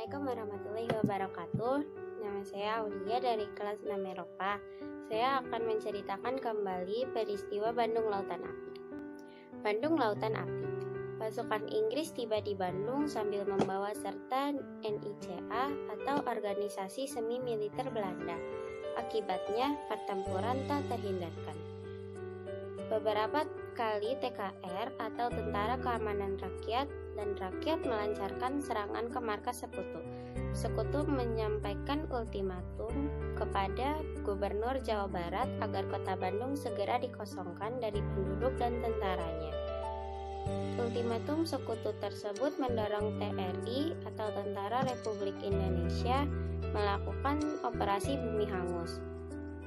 Assalamualaikum warahmatullahi wabarakatuh. Nama saya Aulia dari kelas 6 Eropa. Saya akan menceritakan kembali peristiwa Bandung Lautan Api. Bandung Lautan Api. Pasukan Inggris tiba di Bandung sambil membawa serta NICA atau Organisasi Semi Militer Belanda. Akibatnya, pertempuran tak terhindarkan. Beberapa kali TKR atau Tentara Keamanan Rakyat dan rakyat melancarkan serangan ke markas Sekutu. Sekutu menyampaikan ultimatum kepada Gubernur Jawa Barat agar kota Bandung segera dikosongkan dari penduduk dan tentaranya. Ultimatum Sekutu tersebut mendorong TRI atau Tentara Republik Indonesia melakukan operasi Bumi Hangus.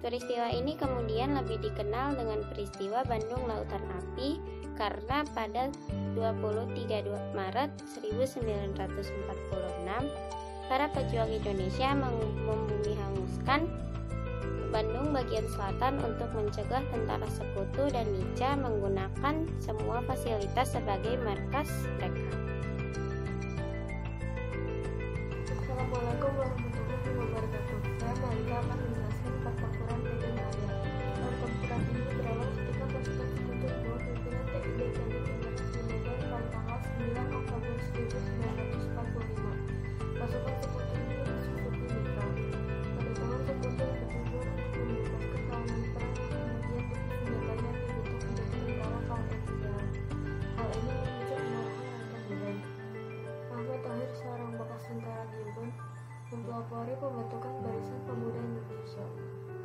Peristiwa ini kemudian lebih dikenal dengan peristiwa Bandung Lautan Api karena pada 23 Maret 1946 para pejuang Indonesia membumi hanguskan Bandung bagian selatan untuk mencegah tentara Sekutu dan NICA menggunakan semua fasilitas sebagai markas mereka. Assalamualaikum warahmatullahi wabarakatuh. Saya Malika akan menjelaskan pertempuran Medan Area. Pertempuran ini berawal ketika pasukan Sekutu di bawah pimpinan TIB Jenderal di Medan pada tanggal 9 Oktober 1945. Pasukan Sekutu ini bersusupi netral. Kedatangan Sekutu bertujuan untuk membebaskan tahanan perang yang kemudian senjatanya dibentuk menjadi tentara KNI. Hal ini memicu kemarahan rakyat Medan. Ahmad Tahir, seorang bekas tentara Gibbon, mempelopori pembentukan Barisan Pemuda Indonesia.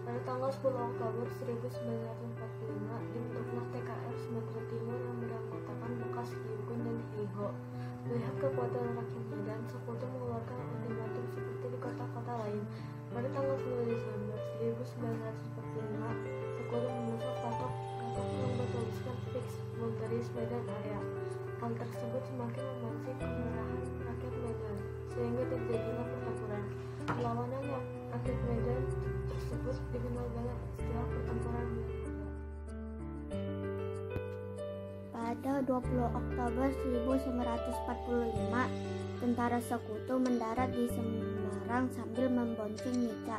Pada tanggal 10 Oktober 1945, dibentuklah TKR Sumatera Timur yang beranggotakan bekas Gibbon dan Heiho. Melihat kekuatan rakyat Medan, Sekutu mengeluarkan ultimatum seperti di kota-kota lain. Pada tanggal 10 Desember 1945, Sekutu memasang patok yang bertuliskan Fix Monteris Medan Area. Hal tersebut semakin memancing kemarahan rakyat Medan, sehingga terjadilah pertempuran. Perlawanan rakyat Medan tersebut dikenal dengan istilah pertempuran Medan. Pada 20 Oktober 1945, tentara Sekutu mendarat di Semarang sambil membonceng NICA,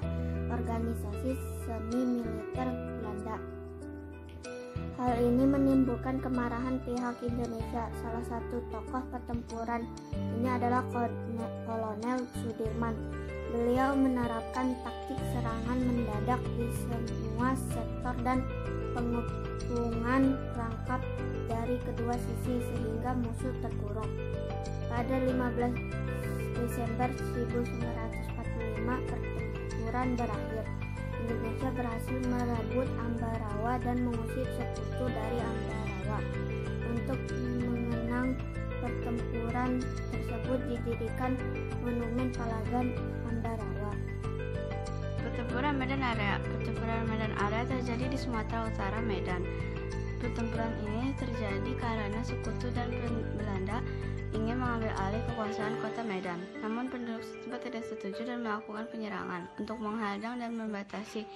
Organisasi Semi Militer Belanda. Hal ini menimbulkan kemarahan pihak Indonesia. Salah satu tokoh pertempuran ini adalah Kolonel Sudirman. Beliau menerapkan taktik serangan mendadak di semua sektor dan pengepungan perangkap dari kedua sisi sehingga musuh terkurung. Pada 15 Desember 1945 pertempuran berakhir. Indonesia berhasil merebut Ambarawa dan mengusir Sekutu dari Ambarawa. Untuk mengenang pertempuran tersebut didirikan Monumen Palagan Ambarawa. Pertempuran Medan Area. Pertempuran Medan Area terjadi di Sumatera Utara, Medan. Pertempuran ini terjadi karena Sekutu dan Belanda ingin mengambil alih kekuasaan kota Medan. Namun penduduk setempat tidak setuju dan melakukan penyerangan. Untuk menghadang dan membatasi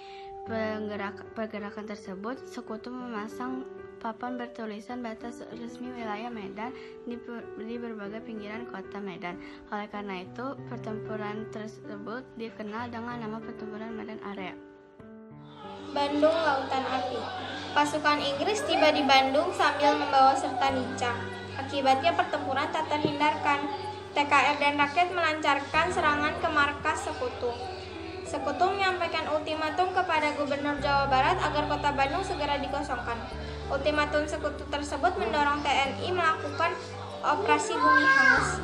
pergerakan tersebut, Sekutu memasang papan bertulisan batas resmi wilayah Medan di berbagai pinggiran kota Medan. Oleh karena itu, pertempuran tersebut dikenal dengan nama Pertempuran Medan Area. Bandung Lautan Api. Pasukan Inggris tiba di Bandung sambil membawa serta NICA. Akibatnya pertempuran tak terhindarkan. TKR dan rakyat melancarkan serangan ke markas Sekutu. Sekutu menyampaikan ultimatum kepada Gubernur Jawa Barat agar kota Bandung segera dikosongkan. Ultimatum Sekutu tersebut mendorong TNI melakukan operasi Bumi Hangus.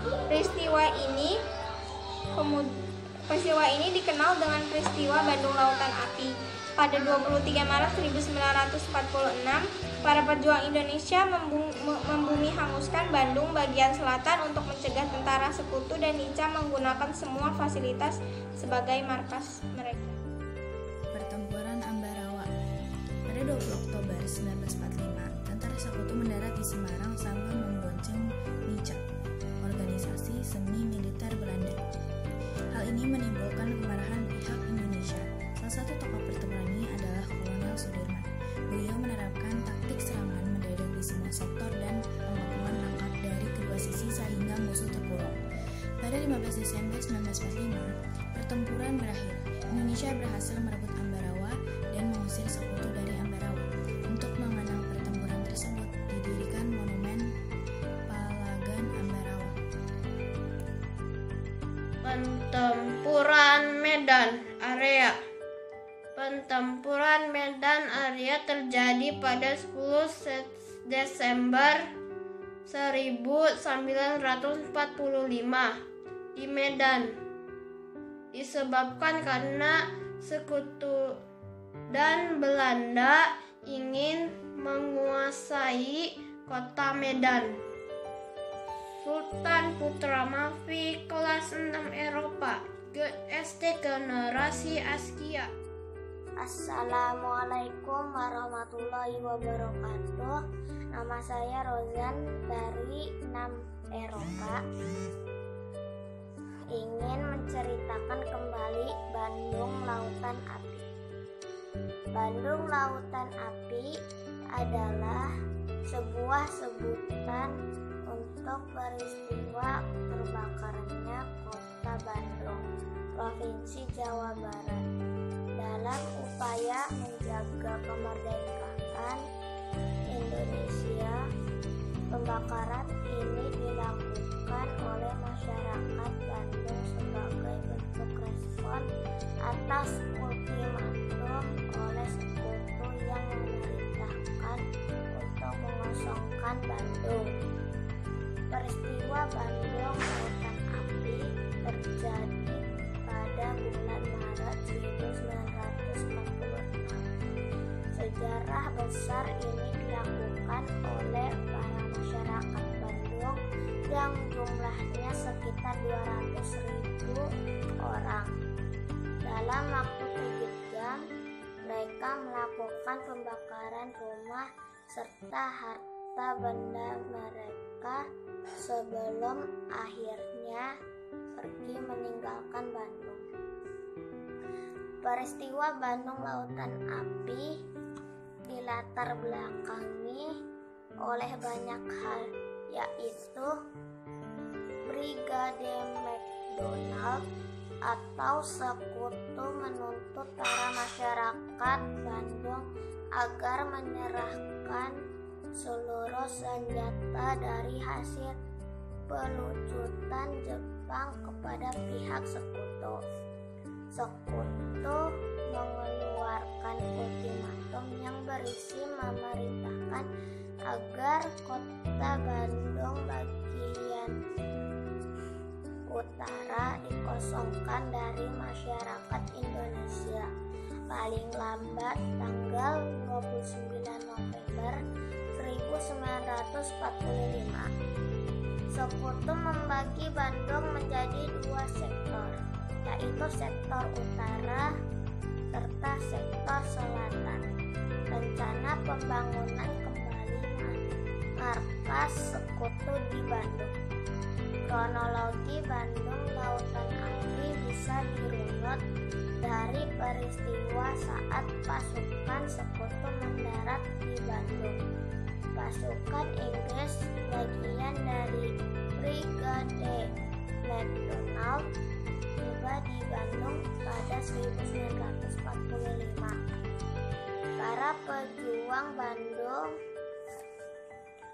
Peristiwa ini dikenal dengan peristiwa Bandung Lautan Api. Pada 23 Maret 1946, para pejuang Indonesia membumi hanguskan Bandung bagian selatan untuk mencegah tentara Sekutu dan NICA menggunakan semua fasilitas sebagai markas mereka. Pertempuran Ambarawa. Pada 20 Oktober 1945, tentara Sekutu mendarat di Semarang sambil membonceng NICA, Organisasi Semi Militer Belanda. Hal ini menimbulkan kemarahan pihak Indonesia. Salah satu tokoh pertempuran ini adalah Kolonel Sudirman. Beliau menerapkan taktik serangan mendadak di semua sektor dan pengepungan langkah dari kedua sisi sehingga musuh terkurung. Pada 15 Desember 1945, pertempuran berakhir. Indonesia berhasil merebut Ambarawa dan mengusir sekutu dari Ambarawa. Untuk mengenang pertempuran tersebut, didirikan monumen Palagan Ambarawa. Pertempuran Medan Area. Pertempuran Medan Area terjadi pada 10 Desember 1945 di Medan. Disebabkan karena sekutu dan Belanda ingin menguasai kota Medan. Sultan Putra Mafi kelas 6 Eropa SD Generasi Askia. Assalamualaikum warahmatullahi wabarakatuh. Nama saya Rozan dari 6 Eropa. Ingin menceritakan kembali Bandung Lautan Api. Bandung Lautan Api adalah sebuah sebutan untuk peristiwa terbakarannya kota Bandung, Provinsi Jawa Barat. Dalam upaya menjaga kemerdekaan Indonesia, pembakaran ini dilakukan oleh masyarakat Bandung sebagai bentuk respon atas ultimatum oleh sekutu yang memerintahkan untuk mengosongkan Bandung. Peristiwa Bandung Lautan Api terjadi pada bulan Maret 1946. Sejarah besar ini dilakukan oleh para masyarakat Bandung yang jumlahnya sekitar 200.000 orang. Dalam waktu 3 jam, mereka melakukan pembakaran rumah serta harta benda mereka sebelum akhirnya pergi meninggalkan Bandung. Peristiwa Bandung Lautan Api dilatar belakangi oleh banyak hal, yaitu Brigade McDonald atau sekutu menuntut para masyarakat Bandung agar menyerahkan seluruh senjata dari hasil pelucutan Jepang kepada pihak sekutu. Sekutu mengeluarkan ultimatum yang berisi memerintahkan agar kota Bandung bagian utara dikosongkan dari masyarakat Indonesia paling lambat tanggal 29 November 1945. Sekutu membagi Bandung menjadi 2 sektor, yaitu sektor utara serta sektor selatan. Rencana pembangunan kembali markas sekutu di Bandung. Kronologi Bandung Lautan Api bisa dirunut dari peristiwa saat pasukan sekutu mendarat di Bandung. Pasukan Inggris bagian dari Brigade McDonald tiba di Bandung pada 1945. Para pejuang Bandung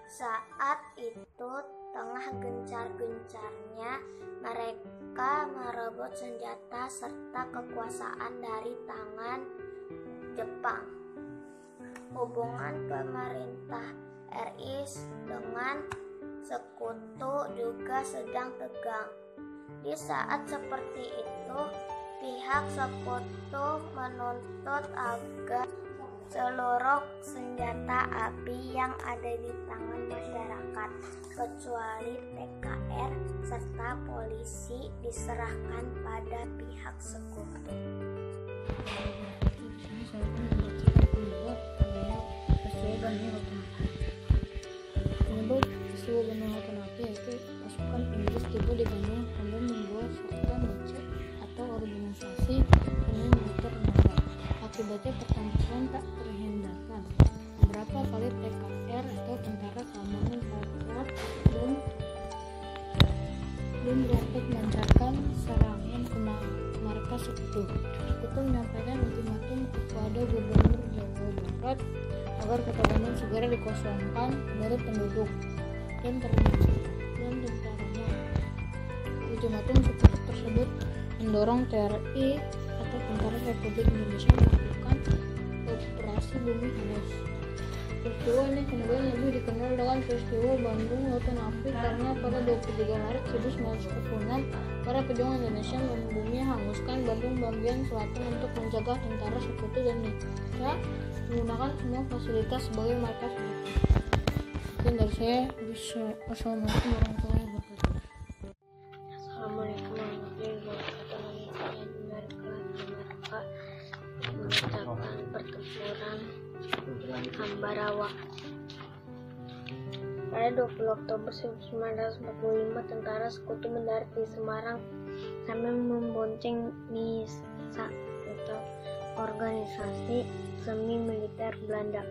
saat itu tengah gencar-gencarnya mereka merebut senjata serta kekuasaan dari tangan Jepang. Hubungan pemerintah RI dengan sekutu juga sedang tegang. Di saat seperti itu, pihak sekutu menuntut agar seluruh senjata api yang ada di tangan masyarakat, kecuali TKR serta polisi, diserahkan pada pihak sekutu. Penyebab peristiwa Bandung Lautan Api yaitu pasukan Inggris tiba di Bandung dan membawa serta Nietzsche atau organisasi semi militer negara. Akibatnya pertempuran tak terhindarkan. Beberapa kali TKR atau Tentara Keamanan Rakyat belum dapat melancarkan rakyat agar kota Bandung segera dikosongkan dari penduduk dan tentaranya. Ultimatum tersebut mendorong TRI atau Tentara Republik Indonesia melakukan operasi Bumi Hangus. Peristiwa ini kemudian lebih dikenal dengan peristiwa Bandung Lautan Api karena pada 23 Maret 1946 para pejuang Indonesia membumi hanguskan Bandung bagian selatan untuk mencegah tentara Sekutu dan Nica menggunakan semua fasilitas sebagai markas mereka. Mungkin dari saya, wassalamualaikum warahmatullahi wabarakatuh. Assalamualaikum warahmatullahi wabarakatuh. Saya dari kelas 5 menceritakan pertempuran Ambarawa. Pada 20 Oktober 1945, tentara Sekutu mendarat di Semarang sambil membonceng NISA atau Organisasi Semi Militer Belanda.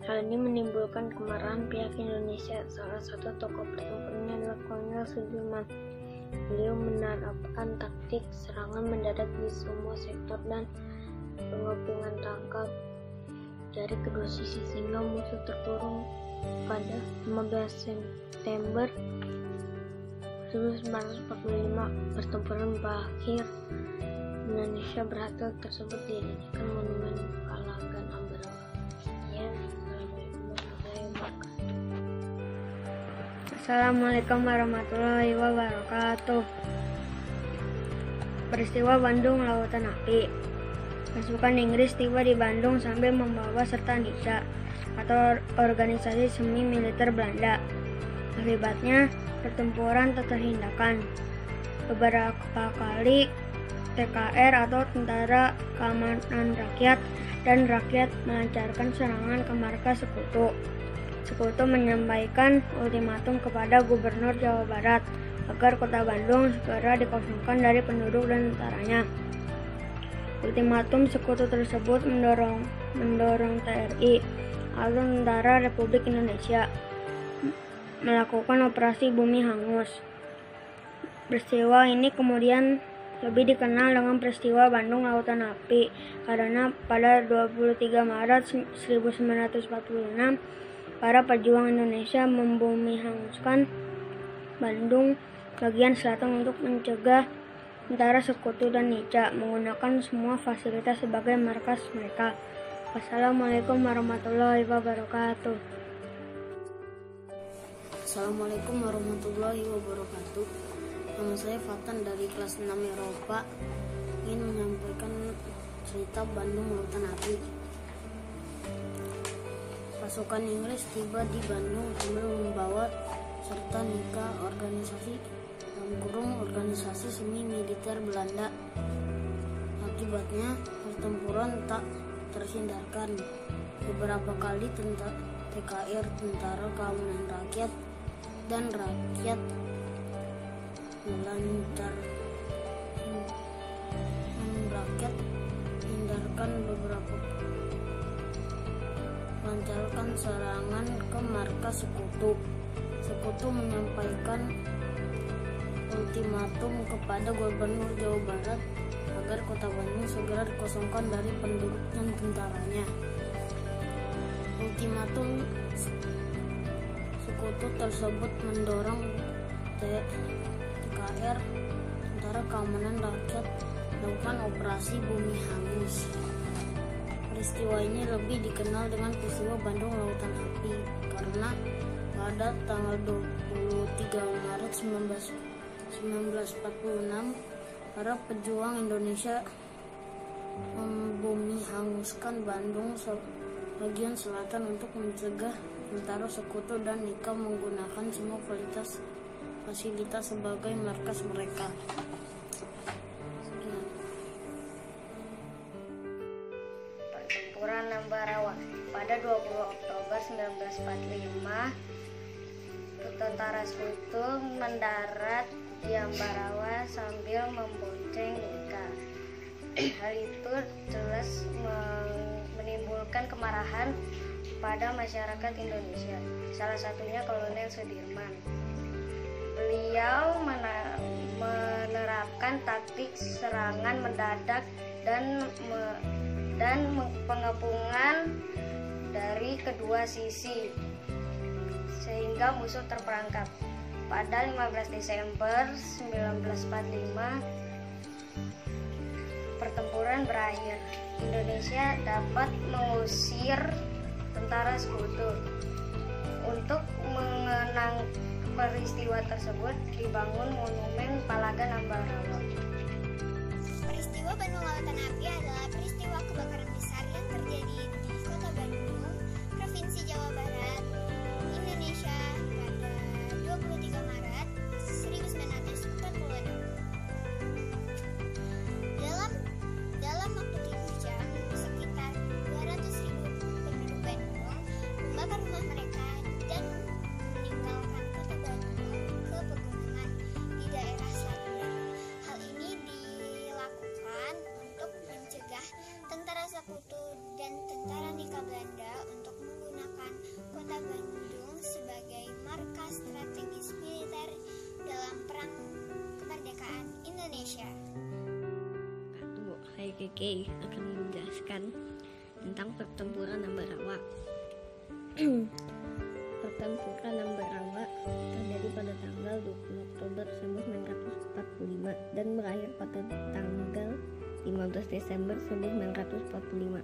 Hal ini menimbulkan kemarahan pihak Indonesia. Salah satu tokoh pertempurannya adalah Kolonel Sudirman. Beliau menerapkan taktik serangan mendadak di semua sektor dan pengepungan tangkap dari kedua sisi sehingga musuh terkurung. Pada 15 September 1945 pertempuran berakhir. Indonesia berhasil tersebut didirikan Monumen Palagan Ambarawa. Assalamualaikum warahmatullahi wabarakatuh. Peristiwa Bandung Lautan Api. Pasukan Inggris tiba di Bandung sambil membawa serta Nica atau Organisasi Semi Militer Belanda. Akibatnya, pertempuran tak terhindarkan. Beberapa kali TKR atau Tentara Keamanan Rakyat dan Rakyat melancarkan serangan ke markas Sekutu. Sekutu menyampaikan ultimatum kepada Gubernur Jawa Barat agar kota Bandung segera dikosongkan dari penduduk dan tentaranya. Ultimatum Sekutu tersebut mendorong TRI atau Tentara Republik Indonesia melakukan operasi Bumi Hangus. Peristiwa ini kemudian lebih dikenal dengan peristiwa Bandung Lautan Api karena pada 23 Maret 1946 para pejuang Indonesia membumi hanguskan Bandung bagian selatan untuk mencegah tentara Sekutu dan Nica menggunakan semua fasilitas sebagai markas mereka. Wassalamualaikum warahmatullahi wabarakatuh. Assalamualaikum warahmatullahi wabarakatuh. Nama saya Fatan dari kelas 6 Eropa. Ingin menyampaikan cerita Bandung Lautan Api. Pasukan Inggris tiba di Bandung sambil membawa serta Nica organisasi semi militer Belanda. Akibatnya pertempuran tak terhindarkan. Beberapa kali TKR Tentara Keamanan Rakyat dan Rakyat melancarkan serangan ke markas Sekutu. Sekutu menyampaikan ultimatum kepada Gubernur Jawa Barat agar kota Bandung segera dikosongkan dari penduduk dan tentaranya. Ultimatum Sekutu tersebut mendorong TKR Tentara Keamanan Rakyat melakukan operasi Bumi Hangus. Peristiwa ini lebih dikenal dengan peristiwa Bandung Lautan Api karena pada tanggal 23 Maret 1946 para pejuang Indonesia membumi hanguskan Bandung bagian selatan untuk mencegah tentara Sekutu dan Nica menggunakan semua fasilitas sebagai markas mereka. Pertempuran Ambarawa. Pada 20 Oktober 1945, tentara Sekutu mendarat di Ambarawa sambil membonceng Nica. Hal itu jelas menimbulkan kemarahan pada masyarakat Indonesia, salah satunya Kolonel Sudirman. Beliau menerapkan taktik serangan mendadak dan dan pengepungan dari kedua sisi sehingga musuh terperangkap. Pada 15 Desember 1945 pertempuran berakhir. Indonesia dapat mengusir tentara sekutu. Untuk mengenang peristiwa tersebut dibangun monumen Palagan Ambarawa. Peristiwa Bandung Lautan Api adalah peristiwa kebakaran besar yang terjadi di Kota Bandung, Provinsi Jawa Barat, Indonesia pada 23 Maret 1946. Dalam waktu 7 jam, sekitar 200.000 penduduk Bandung membakar rumah mereka dan meninggalkan Kota Bandung ke pegunungan di daerah selatan. Hal ini dilakukan untuk mencegah tentara sekutu dan tentara Nika Belanda untuk menggunakan Kota Bandung sebagai markas strategis militer dalam Perang Kemerdekaan Indonesia. KKK akan menjelaskan tentang pertempuran Ambarawa. Pertempuran Ambarawa terjadi pada tanggal 20 Oktober 1945 dan berakhir pada tanggal 15 Desember 1945.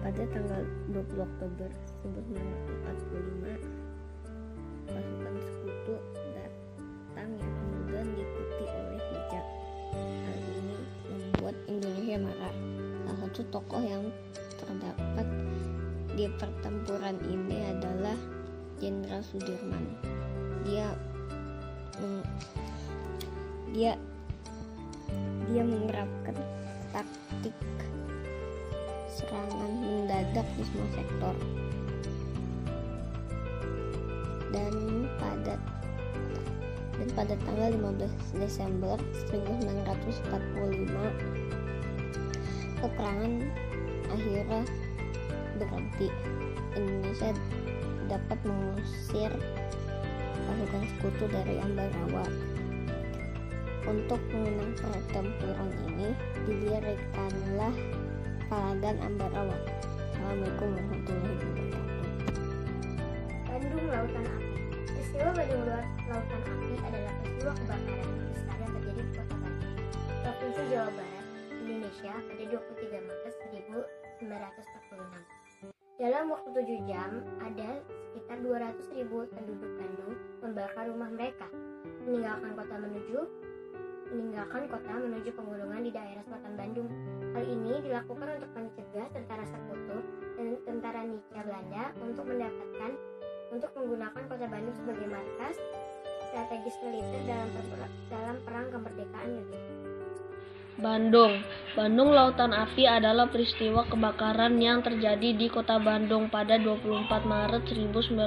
Pada tanggal 20 Oktober 1945, pasukan sekutu datang yang kemudian diikuti oleh Nica. Hal ini membuat Indonesia marah. Salah satu tokoh yang terdapat di pertempuran ini adalah Jenderal Sudirman. Dia menerapkan taktik serangan mendadak di semua sektor. Dan pada tanggal 15 Desember 1945 peperangan akhirnya berhenti. Indonesia dapat mengusir pasukan sekutu dari Ambarawa. Untuk mengenang pertempuran ini didirikanlah Palagan Ambarawa. Assalamualaikum warahmatullahi wabarakatuh. Bandung Lautan Api. Peristiwa Bandung Lautan Api adalah peristiwa kebakaran besar yang terjadi di Kota Bandung, Provinsi Jawa Barat, Indonesia pada 23 Maret 1946. Dalam waktu 7 jam, ada sekitar 200.000 penduduk Bandung membakar rumah mereka, meninggalkan kota menuju pegunungan di daerah selatan Bandung. Hal ini dilakukan untuk mencegah tentara sekutu dan tentara Nika Belanda untuk menggunakan Kota Bandung sebagai markas strategis militer dalam Perang Kemerdekaan Indonesia. Bandung Lautan Api adalah peristiwa kebakaran yang terjadi di Kota Bandung pada 24 Maret 1946.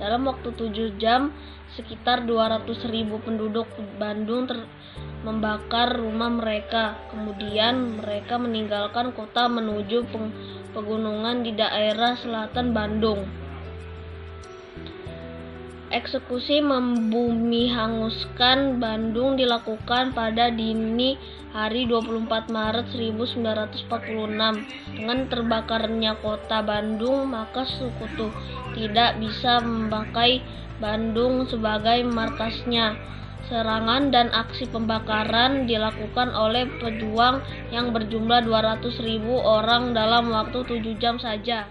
Dalam waktu 7 jam, sekitar 200.000 penduduk Bandung membakar rumah mereka. Kemudian mereka meninggalkan kota menuju pegunungan di daerah selatan Bandung. Eksekusi membumi hanguskan Bandung dilakukan pada dini hari 24 Maret 1946. Dengan terbakarnya kota Bandung, maka sekutu tidak bisa memakai Bandung sebagai markasnya. Serangan dan aksi pembakaran dilakukan oleh pejuang yang berjumlah 200.000 orang dalam waktu 7 jam saja.